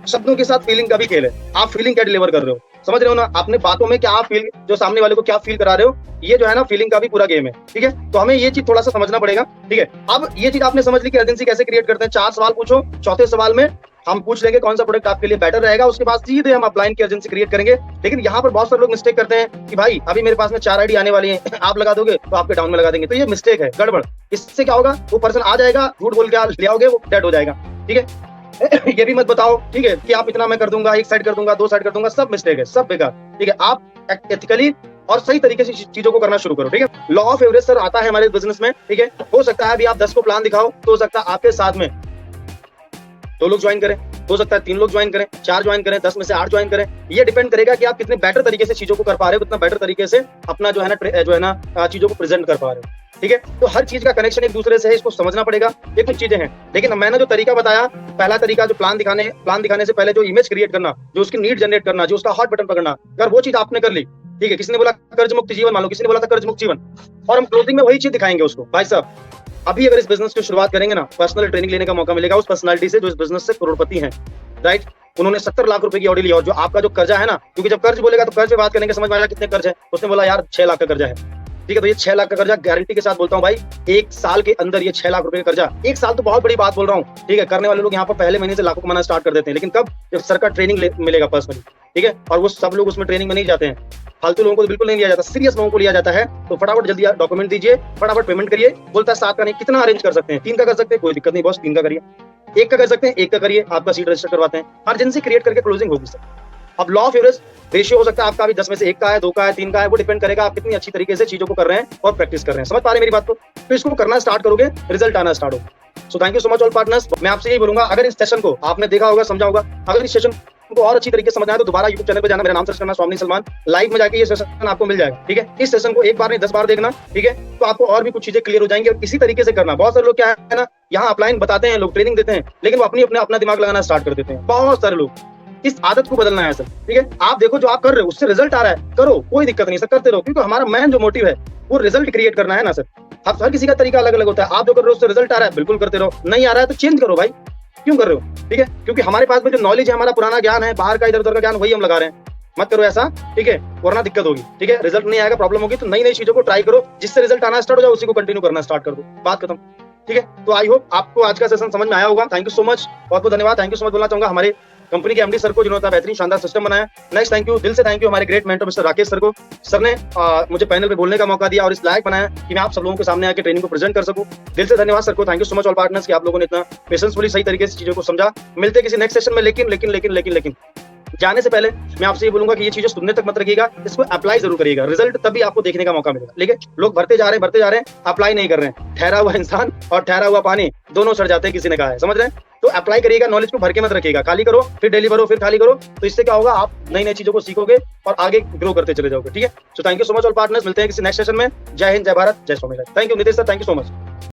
शब्दों के साथ फीलिंग का भी खेल है। आप फीलिंग क्या डिलीवर कर रहे हो, समझ रहे हो ना? अपने बातों में क्या फील, जो सामने वाले को क्या फील करा रहे हो, ये जो है ना फीलिंग का भी पूरा गेम है, ठीक है? तो हमें ये चीज थोड़ा सा समझना पड़ेगा, ठीक है? अब ये चीज आपने समझ ली कि एजेंसी कैसे क्रिएट करते हैं। 4 सवाल पूछो, चौथे सवाल में हम पूछ लेंगे कौन सा प्रोडक्ट आपके लिए बेटर रहेगा, उसके बाद सीधे हम अपलाइन की एजेंसी क्रिएट करेंगे। लेकिन यहाँ पर बहुत सारे लोग मिस्टेक करते हैं कि भाई अभी मेरे पास में 4 आईडी आने वाली है, आप लगा दोगे तो आपके डाउन में लगा देंगे, तो ये मिस्टेक है, गड़बड़। इससे क्या होगा, वो पर्सन आ जाएगा, झूठ बोल के ले आओगे, वो डेड हो जाएगा, ठीक है? ये भी मत बताओ, ठीक है, कि आप इतना मैं कर दूंगा, 1 साइड कर दूंगा, 2 साइड कर दूंगा, सब मिस्टेक है, सब बेकार, ठीक है? आप एथिकली और सही तरीके से चीजों को करना शुरू करो, ठीक है? लॉ ऑफ एवरेज सर आता है हमारे बिजनेस में, ठीक है? हो सकता है अभी आप 10 को प्लान दिखाओ, तो हो सकता है आपके साथ में 2 लोग ज्वाइन करें, हो सकता है 3 लोग ज्वाइन करें, 4 ज्वाइन करें, 10 में से 8 ज्वाइन करें। ये डिपेंड करेगा कि आप कितने बेटर तरीके से चीजों को कर पा रहे हो, कितना बेटर तरीके से अपना जो है ना चीजों को प्रेजेंट कर पा रहे हो, ठीक है? तो हर चीज का कनेक्शन एक दूसरे से है, इसको समझना पड़ेगा। ये कुछ चीजें हैं, लेकिन मैंने जो तरीका बताया, पहला तरीका जो प्लान दिखाने से पहले जो इमेज क्रिएट करना, जो उसकी नीड जनरेट करना, जो उसका हॉट बटन पकड़ना, अगर वो चीज आपने कर ली, ठीक है, किसी ने बोला कर्ज मुक्त जीवन, मान लो किसी ने बोला था कर्ज मुक्त जीवन, और हम क्लोजिंग में वही चीज दिखाएंगे उसको। भाई साहब अभी अगर इस बिजनेस की शुरुआत करेंगे ना, पर्सनल ट्रेनिंग लेने का मौका मिलेगा उस पर्सनालिटी से जो इस बिजनेस से करोड़पति हैं, राइट। उन्होंने 70 लाख रुपए की ऑडी ली, और जो आपका जो कर्जा है ना, क्योंकि जब कर्ज बोलेगा तो कर्ज पे बात करेंगे, समझ में आएगा कितने कर्ज है। उसने बोला यार 6 लाख का कर्जा है, ठीक है, तो ये 6 लाख का कर्जा गारंटी के साथ बोलता हूँ भाई, 1 साल के अंदर ये 6 लाख रुपए का कर्जा, 1 साल तो बहुत बड़ी बात बोल रहा हूँ, ठीक है। करने वाले लोग यहाँ पर पहले महीने से लाखों कमाना स्टार्ट कर देते हैं, लेकिन कब, जब सर का ट्रेनिंग मिलेगा पर्सनली, ठीक है। और वो सब लोग उसमें ट्रेनिंग में नहीं जाते हैं, फालतू लोगों को बिल्कुल नहीं लिया जाता, सीरियस लोगों को लिया जाता है। तो फटाफट जल्दी डॉक्यूमेंट दीजिए, फटाफट पेमेंट करिए। बोलता है 7 का नहीं, कितना अरेंज कर सकते हैं, 3 का कर सकते हैं, कोई दिक्कत नहीं बॉस, 3 का करिए, 1 का कर सकते हैं, 1 का करिए, आपका सीट रजिस्टर करवाते हैं, अर्जेंसी क्रिएट करके क्लोजिंग होगी सर। अब लॉ ऑफ एवरेज रेशियो हो सकता है आपका भी 10 में से 1 का है, 2 का है, 3 का है, वो डिपेंड करेगा आप कितनी अच्छी तरीके से चीजों को कर रहे हैं और प्रैक्टिस कर रहे हैं। समझ पा रहे हैं मेरी बात को? तो इसको करना स्टार्ट करोगे, रिजल्ट आना स्टार्ट होगा। So thank you so much all partners. मैं आपसे यही बोलूंगा, अगर इस सेशन को आपने देखा होगा, समझा होगा, अगर इस सेशन को और अच्छी तरीके से समझना है तो दोबारा यूट्यूब चैनल पे जाना, मेरा नाम सर्च करना स्वामी सलमान, लाइव में जाके ये सेशन आपको मिल जाएगा, ठीक है। इस सेशन को एक बार नहीं 10 बार देखना, ठीक है, तो आपको और भी कुछ चीजें क्लियर हो जाएंगी। और इसी तरीके से करना। बहुत सारे लोग क्या है ना, यहाँ अपलाइन बताते हैं, लोग ट्रेनिंग देते हैं, लेकिन वो अपना दिमाग लगाना स्टार्ट कर देते हैं। बहुत सारे लोग, इस आदत को बदलना है सर, ठीक है। आप देखो जो आप कर रहे हो उससे रिजल्ट आ रहा है, करो, कोई दिक्कत नहीं सर, करते रहो, क्योंकि हमारा मेन जो मोटिव है वो रिजल्ट क्रिएट करना है ना सर। आप हर किसी का तरीका अलग अलग होता है, आप जो कर रहे हो उससे रिजल्ट आ रहा है, बिल्कुल करते रहो, नहीं आ रहा है तो चेंज करो भाई, क्यों कर रहे हो, ठीक है। क्योंकि हमारे पास में जो नॉलेज है, हमारा पुराना ज्ञान है, बाहर का इधर उधर का ज्ञान, वही हम लगा रहे हैं। मत करो ऐसा, ठीक है, वरना दिक्कत होगी, ठीक है। रिजल्ट नहीं आएगा, प्रॉब्लम होगी, तो नई नई चीजों को ट्राई करो, जिससे रिजल्ट आना स्टार्ट हो जाए उसी को कंटिन्यू करना स्टार्ट कर दो, बात खत्म, ठीक है। तो आई होप आपको आज का सेशन समझ में आया होगा। थैंक यू सो मच, बहुत बहुत धन्यवाद। थैंक यू सो मच बोलना चाहूंगा हमारे कंपनी के एमडी सर को, जिन्होंने बेहतरीन शानदार सिस्टम बनाया। नेक्स्ट थैंक यू, दिल से थैंक यू हमारे great mentor mister Rakesh sir को। सर ने मुझे पैनल पे बोलने का मौका दिया और इस लायक बनाया कि मैं आप सब लोगों के सामने आके ट्रेनिंग को प्रेजेंट कर सकूं। दिल से धन्यवाद सर को। Thank you so much all partners कि आप लोगों ने इतना पेशेंसफुली सही तरीके से चीजों को समझा। मिलते हैं किसी नेक्स्ट सेशन में, लेकिन जाने से पहले मैं आपसे ये बोलूंगा कि ये चीजें सुनने तक मत रखिएगा, इसको अप्लाई जरूर करिएगा, रिजल्ट तभी आपको देखने का मौका मिलेगा। लेकिन लोग भरते जा रहे हैं, अप्लाई नहीं कर रहे हैं। ठहरा हुआ इंसान और ठहरा हुआ पानी दोनों सड़ जाते हैं, किसी ने कहा है, समझ रहे हैं। तो अप्लाई करिएगा, नॉलेज को भर के मत रखिएगा, खाली करो, फिर डेली भरो, फिर खाली करो। तो इससे क्या होगा, आप नई नई चीजों को सीखोगे और आगे ग्रो करते चले जाओगे, ठीक है। So thank you so much all partners, मिलते हैं किसी नेक्स्ट सेशन में। जय हिंद, जय भारत, जय स्वामी। Thank you Nitesh sir, thank you so much.